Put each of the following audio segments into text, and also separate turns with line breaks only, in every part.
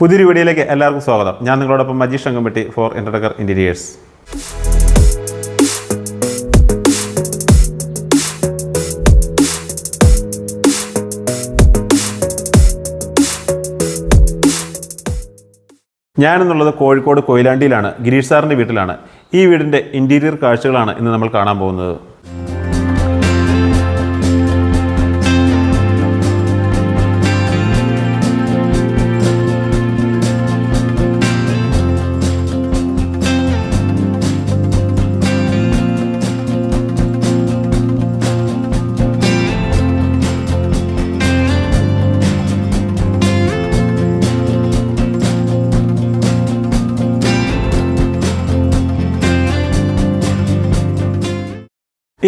പുതിയൊരു വീഡിയോയിലേക്ക് എല്ലാവർക്കും സ്വാഗതം. ഞാൻ നിങ്ങളോടൊപ്പം മജീഷ് അങ്കമ്പട്ടി ഫോർ ഇന്റർടെക്കർ ഇന്റീരിയേഴ്സ്. ഞാനെന്നുള്ളത് കോഴിക്കോട് കൊയിലാണ്ടിയിലാണ്, ഗിരീഷ് സാറിൻ്റെ വീട്ടിലാണ്. ഈ വീടിൻ്റെ ഇൻറ്റീരിയർ കാഴ്ചകളാണ് ഇന്ന് നമ്മൾ കാണാൻ പോകുന്നത്.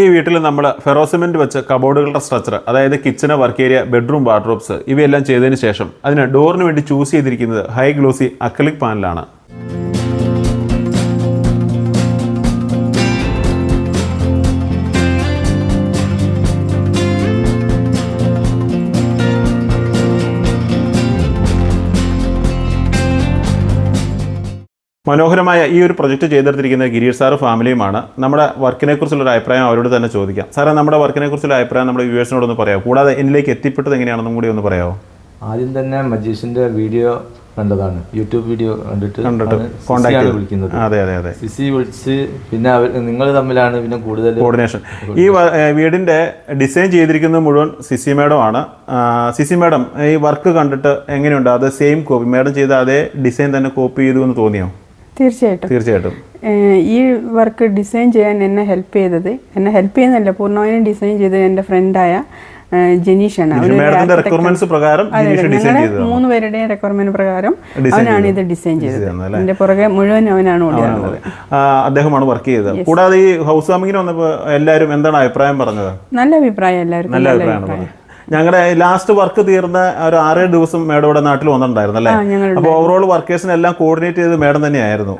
ഈ വീട്ടിൽ നമ്മൾ ഫെറോസിമെൻറ്റ് വെച്ച് കബോർഡുകളുടെ സ്ട്രക്ചർ, അതായത് kitchen, work area, bedroom, wardrobes ഇവയെല്ലാം ചെയ്തതിന് ശേഷം അതിന് ഡോറിന് വേണ്ടി ചൂസ് ചെയ്തിരിക്കുന്നത് ഹൈ ഗ്ലോസി അക്രിലിക് പാനലാണ്. മനോഹരമായ ഈ ഒരു പ്രൊജക്റ്റ് ചെയ്തെടുത്തിരിക്കുന്ന ഗിരീഷ് സാറ് ഫാമിലിയുമാണ്. നമ്മുടെ വർക്കിനെ കുറിച്ചുള്ള അഭിപ്രായം അവരോട് തന്നെ ചോദിക്കാം. സാറേ, നമ്മുടെ വർക്കിനെ കുറിച്ചുള്ള അഭിപ്രായം നമ്മുടെ വ്യൂവേഴ്സിനോടൊന്ന് പറയാമോ? കൂടാതെ എന്നിലേക്ക് എത്തിപ്പെട്ടത് എങ്ങനെയാണെന്നും കൂടി ഒന്ന് പറയാമോ?
ആദ്യം തന്നെ മജീഷിന്റെ വീഡിയോ കണ്ടതാണ്, യൂട്യൂബ് വീഡിയോ കണ്ടിട്ട്
കോൺടാക്ട്
വിളിക്കുന്നത്.
അതെ
സിസി വിളിച്ച് പിന്നെ നിങ്ങൾ തമ്മിലാണ് പിന്നെ കൂടുതൽ
കോർഡിനേഷൻ. ഈ വീടിന്റെ ഡിസൈൻ ചെയ്തിരിക്കുന്നത് മുഴുവൻ സിസി മാഡം ആണ്. സിസി മാഡം, ഈ വർക്ക് കണ്ടിട്ട് എങ്ങനെയുണ്ട്? അത് സെയിം കോപ്പി മാഡം ചെയ്ത അതേ ഡിസൈൻ തന്നെ കോപ്പി ചെയ്തു എന്ന് തോന്നിയോ?
തീർച്ചയായിട്ടും ഈ വർക്ക് ഡിസൈൻ ചെയ്യാൻ എന്നെ ഹെൽപ്പ് ചെയ്യുന്നല്ല, പൂർണ്ണമായും ഡിസൈൻ ചെയ്തത് എൻ്റെ ഫ്രണ്ടായ ജനീഷാണ്. മൂന്ന് പേരുടെയും റിക്വയർമെന്റ് പ്രകാരം അവനാണ് ഇത് ഡിസൈൻ ചെയ്തത്. അതിന്റെ പുറകെ മുഴുവൻ അവനാണ് ഓടിയത്.
അദ്ദേഹമാണ് വർക്ക് ചെയ്തത്. കൂടാതെ ഈ ഹൗസ് വാമിങ്ങിന് വന്നപ്പോൾ എല്ലാവരും എന്താണ് അഭിപ്രായം പറഞ്ഞത്?
നല്ല അഭിപ്രായം, എല്ലാവർക്കും നല്ല അഭിപ്രായം.
ഞങ്ങളുടെ ലാസ്റ്റ് വർക്ക് തീർന്ന ഒരു 6 ദിവസം മേഡം ഇവിടെ നാട്ടിൽ വന്നിട്ടുണ്ടായിരുന്നു അല്ലേ? അപ്പോൾ ഓവറോൾ വർക്കേഴ്സിനെല്ലാം കോർഡിനേറ്റ് ചെയ്ത് മേഡം തന്നെയായിരുന്നു.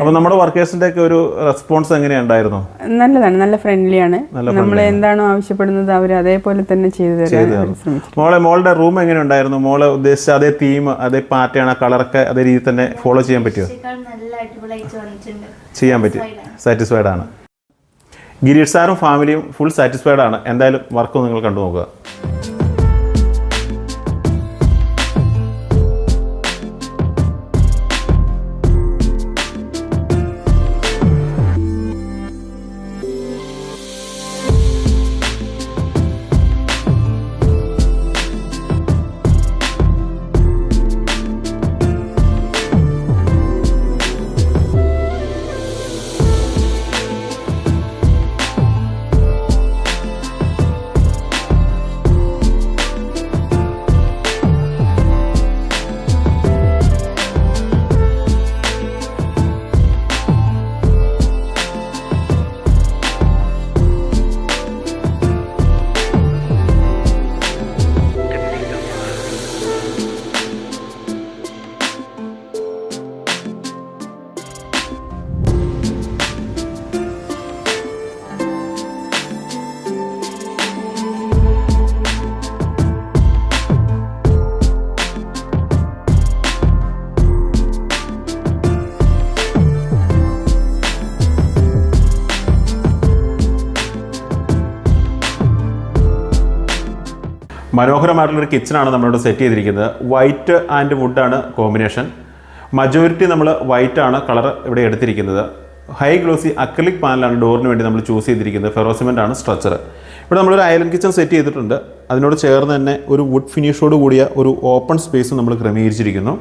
അപ്പോൾ നമ്മുടെ വർക്കേഴ്സിന്റെ ഒക്കെ ഒരു റെസ്പോൺസ് എങ്ങനെയുണ്ടായിരുന്നു?
നല്ലതാണ്, നല്ല ഫ്രണ്ട്ലിയാണ്. നമ്മൾ എന്താണോ ആവശ്യപ്പെടുന്നത് അവർ അതേപോലെ തന്നെ ചെയ്തു തരാൻ.
മോളുടെ റൂം എങ്ങനെ ഉണ്ടായിരുന്നു? മോള് ഉദ്ദേശിച്ച അതേ തീം, അതേ പാറ്റേൺ, കളറൊക്കെ അതേ രീതി തന്നെ ഫോളോ ചെയ്യാൻ പറ്റുമോ? ചെയ്യാൻ പറ്റും. സാറ്റിസ്ഫൈഡ് ആണ്. ഗിരീഷ് സാറും ഫാമിലിയും ഫുൾ സാറ്റിസ്ഫൈഡ് ആണ്. എന്തായാലും വർക്ക് നിങ്ങൾ കണ്ടു നോക്കുക. മനോഹരമായിട്ടുള്ളൊരു കിച്ചണാണ് നമ്മളിവിടെ സെറ്റ് ചെയ്തിരിക്കുന്നത്. വൈറ്റ് ആൻഡ് വുഡാണ് കോമ്പിനേഷൻ. മജോറിറ്റി നമ്മൾ വൈറ്റാണ് കളർ ഇവിടെ എടുത്തിരിക്കുന്നത്. ഹൈ ഗ്ലോസി അക്രിലിക് പാനലാണ് ഡോറിന് വേണ്ടി നമ്മൾ ചൂസ് ചെയ്തിരിക്കുന്നത്. ഫെറോസിമെൻ്റ് ആണ് സ്ട്രക്ചർ. ഇവിടെ നമ്മളൊരു ഐലൻഡ് കിച്ചൺ സെറ്റ് ചെയ്തിട്ടുണ്ട്. അതിനോട് ചേർന്ന് തന്നെ ഒരു വുഡ് ഫിനിഷോട് കൂടിയ ഒരു ഓപ്പൺ സ്പേസ് നമ്മൾ ക്രമീകരിച്ചിരിക്കുന്നു.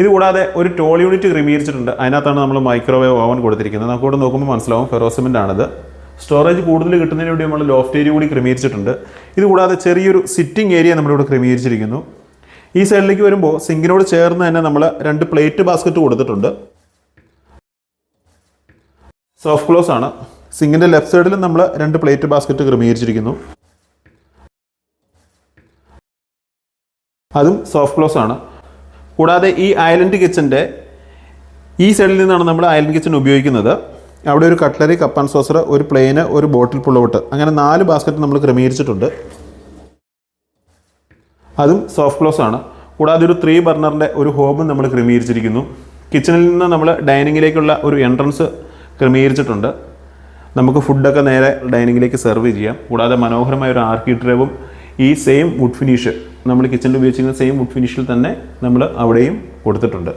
ഇതുകൂടാതെ ഒരു ടോൾ യൂണിറ്റ് ക്രമീകരിച്ചിട്ടുണ്ട്. അതിനകത്താണ് നമ്മൾ മൈക്രോവേവ് ഓവൻ കൊടുത്തിരിക്കുന്നത്. നമുക്കിവിടെ നോക്കുമ്പോൾ മനസ്സിലാവും ഫെറോസിമെൻ്റ് ആണിത്. സ്റ്റോറേജ് കൂടുതൽ കിട്ടുന്നതിന് വേണ്ടി നമ്മൾ ലോഫ്റ്റ് ഏരിയ കൂടി ക്രമീകരിച്ചിട്ടുണ്ട്. ഇതുകൂടാതെ ചെറിയൊരു സിറ്റിംഗ് ഏരിയ നമ്മളിവിടെ ക്രമീകരിച്ചിരിക്കുന്നു. ഈ സൈഡിലേക്ക് വരുമ്പോൾ സിങ്കിനോട് ചേർന്ന് തന്നെ നമ്മൾ 2 പ്ലേറ്റ് ബാസ്ക്കറ്റ് കൊടുത്തിട്ടുണ്ട്. സോഫ്റ്റ് ക്ലോസ് ആണ്. സിങ്കിൻ്റെ ലെഫ്റ്റ് സൈഡിലും നമ്മൾ 2 പ്ലേറ്റ് ബാസ്ക്കറ്റ് ക്രമീകരിച്ചിരിക്കുന്നു. അതും സോഫ്റ്റ് ക്ലോസ് ആണ്. കൂടാതെ ഈ ഐലൻഡ് കിച്ചൻ്റെ ഈ സൈഡിൽ നിന്നാണ് നമ്മൾ ഐലൻഡ് കിച്ചൺ ഉപയോഗിക്കുന്നത്. അവിടെ ഒരു കട്ട്ലറി, കപ്പ് ആൻഡ് സോസർ, ഒരു പ്ലെയിന്, ഒരു ബോട്ടിൽ പുള്ളൗട്ട്, അങ്ങനെ 4 ബാസ്ക്കറ്റ് നമ്മൾ ക്രമീകരിച്ചിട്ടുണ്ട്. അതും സോഫ്റ്റ് ക്ലോസ് ആണ്. കൂടാതെ ഒരു 3 ബർണറിൻ്റെ ഒരു ഹോബും നമ്മൾ ക്രമീകരിച്ചിരിക്കുന്നു. കിച്ചണിൽ നിന്ന് നമ്മൾ ഡൈനിങ്ങിലേക്കുള്ള ഒരു എൻട്രൻസ് ക്രമീകരിച്ചിട്ടുണ്ട്. നമുക്ക് ഫുഡൊക്കെ നേരെ ഡൈനിങ്ങിലേക്ക് സെർവ് ചെയ്യാം. കൂടാതെ മനോഹരമായ ഒരു ആർക്കിട്രേവും ഈ സെയിം വുഡ് ഫിനിഷ് നമ്മൾ കിച്ചണിൽ ഉപയോഗിച്ചിരിക്കുന്ന സെയിം വുഡ് ഫിനിഷിൽ തന്നെ നമ്മൾ അവിടെയും കൊടുത്തിട്ടുണ്ട്.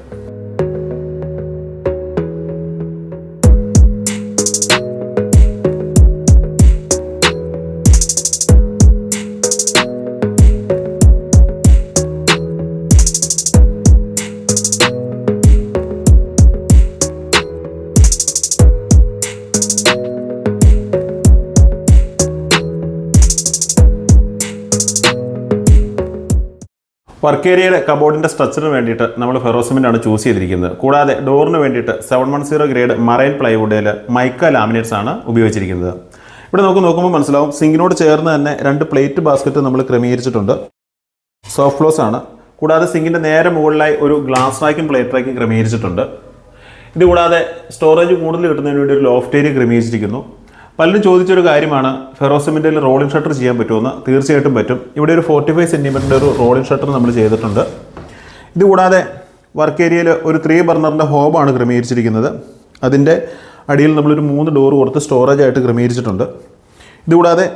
വർക്ക് ഏരിയയുടെ കബോർഡിൻ്റെ സ്ട്രക്ചറിന് വേണ്ടിയിട്ട് നമ്മൾ ഫെറോസിമെൻ്റാണ് ചൂസ് ചെയ്തിരിക്കുന്നത്. കൂടാതെ ഡോറിന് വേണ്ടിയിട്ട് 710 ഗ്രേഡ് മറൈൻ പ്ലൈവുഡിൽ മൈക്ക ലാമിനേറ്റ്സ് ആണ് ഉപയോഗിച്ചിരിക്കുന്നത്. ഇവിടെ നമുക്ക് നോക്കുമ്പോൾ മനസ്സിലാവും സിങ്കിനോട് ചേർന്ന് തന്നെ 2 പ്ലേറ്റ് ബാസ്ക്കറ്റ് നമ്മൾ ക്രമീകരിച്ചിട്ടുണ്ട്. സോഫ്റ്റ് ക്ലോസ് ആണ്. കൂടാതെ സിങ്കിൻ്റെ നേരെ മുകളിലായി ഒരു ഗ്ലാസ് റാക്കും പ്ലേറ്റ് റാക്കും ക്രമീകരിച്ചിട്ടുണ്ട്. ഇതുകൂടാതെ സ്റ്റോറേജ് കൂടുതൽ കിട്ടുന്നതിന് വേണ്ടി ഒരു ലോഫ്റ്റ് ഏരിയ ക്രമീകരിച്ചിരിക്കുന്നു. പലരും ചോദിച്ചൊരു കാര്യമാണ് ഫെറോസിമെൻറ്റിൽ റോളിംഗ് ഷട്ടർ ചെയ്യാൻ പറ്റുമെന്ന്. തീർച്ചയായിട്ടും പറ്റും. ഇവിടെ ഒരു 45 സെൻറ്റിമീറ്ററിൻ്റെ ഒരു റോളിംഗ് ഷട്ടർ നമ്മൾ ചെയ്തിട്ടുണ്ട്. ഇതുകൂടാതെ വർക്ക് ഏരിയയിൽ ഒരു 3 ബർണറിൻ്റെ ഹോബാണ് ക്രമീകരിച്ചിരിക്കുന്നത്. അതിൻ്റെ അടിയിൽ നമ്മളൊരു 3 ഡോർ കൊടുത്ത് സ്റ്റോറേജ് ആയിട്ട് ക്രമീകരിച്ചിട്ടുണ്ട്. ഇതുകൂടാതെ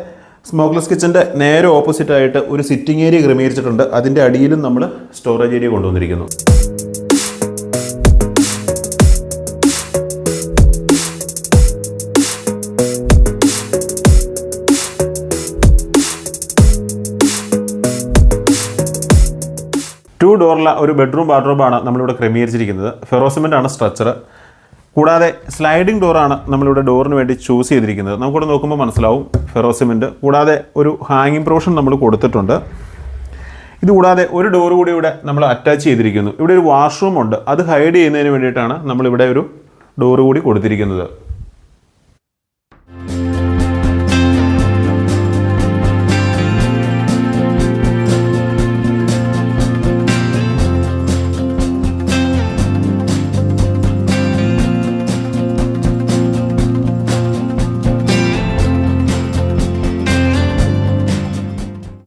സ്മോക്ക്ലെസ് കിച്ചൻ്റെ നേരെ ഓപ്പോസിറ്റായിട്ട് ഒരു സിറ്റിംഗ് ഏരിയ ക്രമീകരിച്ചിട്ടുണ്ട്. അതിൻ്റെ അടിയിലും നമ്മൾ സ്റ്റോറേജ് ഏരിയ കൊണ്ടുവന്നിരിക്കുന്നു. ഡോറുള്ള ഒരു ബെഡ്റൂം വാർഡ്രോബാണ് നമ്മളിവിടെ ക്രമീകരിച്ചിരിക്കുന്നത്. ഫെറോസിമെൻ്റ് ആണ് സ്ട്രക്ചർ. കൂടാതെ സ്ലൈഡിംഗ് ഡോറാണ് നമ്മളിവിടെ ഡോറിന് വേണ്ടി ചൂസ് ചെയ്തിരിക്കുന്നത്. നമുക്കിവിടെ നോക്കുമ്പോൾ മനസ്സിലാവും ഫെറോസിമെൻ്റ്. കൂടാതെ ഒരു ഹാങ്ങിങ് പ്രൊവിഷൻ നമ്മൾ കൊടുത്തിട്ടുണ്ട്. ഇതുകൂടാതെ ഒരു ഡോർ കൂടി ഇവിടെ നമ്മൾ അറ്റാച്ച് ചെയ്തിരിക്കുന്നു. ഇവിടെ ഒരു വാഷ്റൂം ഉണ്ട്. അത് ഹൈഡ് ചെയ്യുന്നതിന് വേണ്ടിയിട്ടാണ് നമ്മളിവിടെ ഒരു ഡോർ കൂടി കൊടുത്തിരിക്കുന്നത്.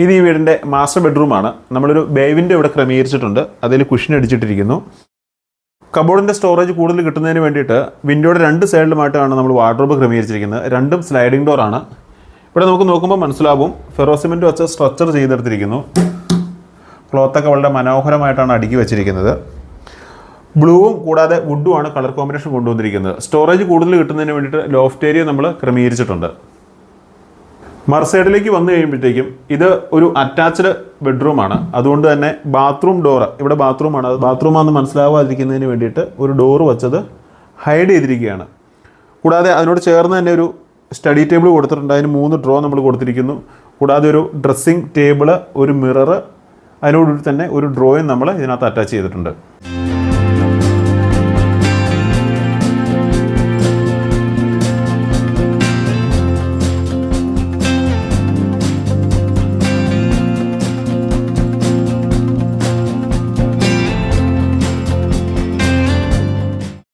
ഇത് ഈ വീടിൻ്റെ മാസ്റ്റർ ബെഡ്റൂമാണ്. നമ്മളൊരു ബേ വിൻഡോ ഇവിടെ ക്രമീകരിച്ചിട്ടുണ്ട്. അതിൽ കുഷൻ അടിച്ചിട്ടിരിക്കുന്നു. കബോർഡിൻ്റെ സ്റ്റോറേജ് കൂടുതൽ കിട്ടുന്നതിന് വേണ്ടിയിട്ട് വിൻഡോയുടെ 2 സൈഡിലുമായിട്ടാണ് നമ്മൾ വാർഡ്രോബ് ക്രമീകരിച്ചിരിക്കുന്നത്. രണ്ടും സ്ലൈഡിംഗ് ഡോറാണ്. ഇവിടെ നമുക്ക് നോക്കുമ്പോൾ മനസ്സിലാവും ഫെറോസിമെൻറ്റ് വെച്ച് സ്ട്രക്ചർ ചെയ്തെടുത്തിരിക്കുന്നു. ക്ലോത്തൊക്കെ വളരെ മനോഹരമായിട്ടാണ് അടുക്കി വെച്ചിരിക്കുന്നത്. ബ്ലൂവും കൂടാതെ വുഡുമാണ് കളർ കോമ്പിനേഷൻ കൊണ്ടുവന്നിരിക്കുന്നത്. സ്റ്റോറേജ് കൂടുതൽ കിട്ടുന്നതിന് വേണ്ടിയിട്ട് ലോഫ്റ്റ് ഏരിയ നമ്മൾ ക്രമീകരിച്ചിട്ടുണ്ട്. മറുസൈഡിലേക്ക് വന്നു കഴിയുമ്പോഴത്തേക്കും ഇത് ഒരു അറ്റാച്ച്ഡ് ബെഡ്റൂമാണ്. അതുകൊണ്ട് തന്നെ ബാത്റൂം ഡോറ് ഇവിടെ ബാത്റൂമാണ്. അത് ബാത്റൂമാണെന്ന് മനസ്സിലാവാതിരിക്കുന്നതിന് വേണ്ടിയിട്ട് ഒരു ഡോറ് വെച്ചത് ഹൈഡ് ചെയ്തിരിക്കുകയാണ്. കൂടാതെ അതിനോട് ചേർന്ന് തന്നെ ഒരു സ്റ്റഡി ടേബിൾ കൊടുത്തിട്ടുണ്ട്. അതിന് 3 ഡ്രോ നമ്മൾ കൊടുത്തിരിക്കുന്നു. കൂടാതെ ഒരു ഡ്രസ്സിംഗ് ടേബിള്, ഒരു മിറർ, അതിനോടുകൂടി തന്നെ ഒരു ഡ്രോയും നമ്മൾ ഇതിനകത്ത് അറ്റാച്ച് ചെയ്തിട്ടുണ്ട്.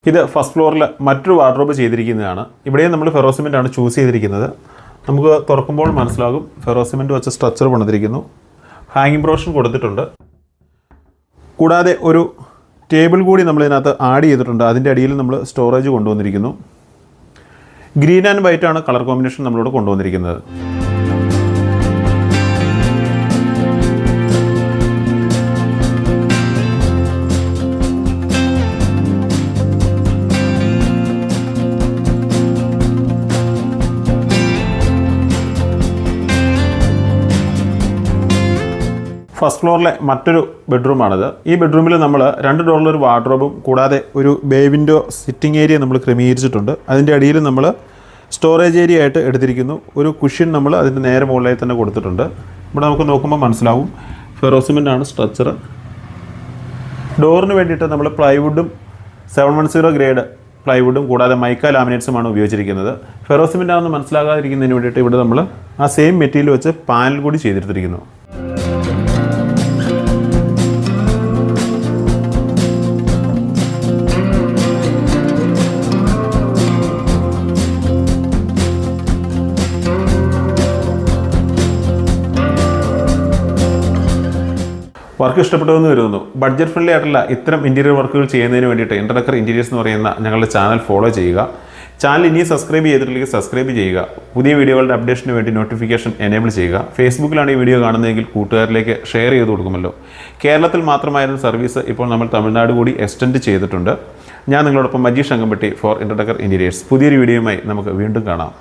ഇത് ഫസ്റ്റ് ഫ്ലോറിൽ മറ്റൊരു വാർഡ്രോബ് ചെയ്തിരിക്കുന്നതാണ്. ഇവിടെയും നമ്മൾ ഫെറോസിമെൻ്റ് ആണ് ചൂസ് ചെയ്തിരിക്കുന്നത്. നമുക്ക് തുറക്കുമ്പോൾ മനസ്സിലാകും ഫെറോസിമെൻ്റ് വെച്ച സ്ട്രക്ചർ കൊണ്ടുവന്നിരിക്കുന്നു. ഹാങ്ങിങ് പ്രൊവിഷൻ കൊടുത്തിട്ടുണ്ട്. കൂടാതെ ഒരു ടേബിൾ കൂടി നമ്മൾ ഇതിനകത്ത് ആഡ് ചെയ്തിട്ടുണ്ട്. അതിൻ്റെ അടിയിൽ നമ്മൾ സ്റ്റോറേജ് കൊണ്ടുവന്നിരിക്കുന്നു. ഗ്രീൻ ആൻഡ് വൈറ്റ് ആണ് കളർ കോമ്പിനേഷൻ നമ്മളിവിടെ കൊണ്ടുവന്നിരിക്കുന്നത്. ഫസ്റ്റ് ഫ്ലോറിലെ മറ്റൊരു ബെഡ്റൂമാണിത്. ഈ ബെഡ്റൂമിൽ നമ്മൾ 2 ഡോറിലൊരു വാർഡ്രോബും കൂടാതെ ഒരു ബേ വിൻഡോ സിറ്റിംഗ് ഏരിയ നമ്മൾ ക്രമീകരിച്ചിട്ടുണ്ട്. അതിൻ്റെ അടിയിൽ നമ്മൾ സ്റ്റോറേജ് ഏരിയ ആയിട്ട് എടുത്തിരിക്കുന്നു. ഒരു കുഷ്യൻ നമ്മൾ അതിൻ്റെ നേരെ മുകളിലായി തന്നെ കൊടുത്തിട്ടുണ്ട്. ഇവിടെ നമുക്ക് നോക്കുമ്പോൾ മനസ്സിലാവും ഫെറോസിമെൻ്റ് ആണ് സ്ട്രക്ചർ. ഡോറിന് വേണ്ടിയിട്ട് നമ്മൾ പ്ലൈവുഡും 710 ഗ്രേഡ് പ്ലൈവുഡും കൂടാതെ മൈക്ക ലാമിനേറ്റ്സുമാണ് ഉപയോഗിച്ചിരിക്കുന്നത്. ഫെറോസിമെൻ്റ് ആണെന്ന് മനസ്സിലാകാതിരിക്കുന്നതിന് വേണ്ടിയിട്ട് ഇവിടെ നമ്മൾ ആ സെയിം മെറ്റീരിയൽ വെച്ച് പാനൽ കൂടി ചെയ്തെടുത്തിരിക്കുന്നു. വർക്ക് ഇഷ്ടപ്പെട്ടു വരുന്നു. ബഡ്ജറ്റ് ഫ്രണ്ട്ലി ആയിട്ടുള്ള ഇത്തരം ഇൻറ്റീരിയർ വർക്കുകൾ ചെയ്യുന്നതിന് വേണ്ടിയിട്ട് ഇൻ്റർഡക്കർ ഇൻറ്റീരിയേഴ്സ് എന്ന് പറയുന്ന ഞങ്ങളുടെ ചാനൽ ഫോളോ ചെയ്യുക. ചാനൽ ഇനിയും സബ്സ്ക്രൈബ് ചെയ്തിട്ടില്ലെങ്കിൽ സബ്സ്ക്രൈബ് ചെയ്യുക. പുതിയ വീഡിയോകളുടെ അപ്ഡേഷന് വേണ്ടി നോട്ടിഫിക്കേഷൻ എനേബിൾ ചെയ്യുക. ഫേസ്ബുക്കിലാണ് ഈ വീഡിയോ കാണുന്നതെങ്കിൽ കൂട്ടുകാരിലേക്ക് ഷെയർ ചെയ്ത് കൊടുക്കുമല്ലോ. കേരളത്തിൽ മാത്രമായിരുന്ന സർവീസ് ഇപ്പോൾ നമ്മൾ തമിഴ്നാട് കൂടി എക്സ്റ്റെൻഡ് ചെയ്തിട്ടുണ്ട്. ഞാൻ നിങ്ങളോടൊപ്പം മജീഷ് അങ്കമ്പട്ടി ഫോർ ഇൻ്റർഡക്കർ ഇൻറ്റീരിയേഴ്സ്. പുതിയൊരു വീഡിയോയുമായി നമുക്ക് വീണ്ടും കാണാം.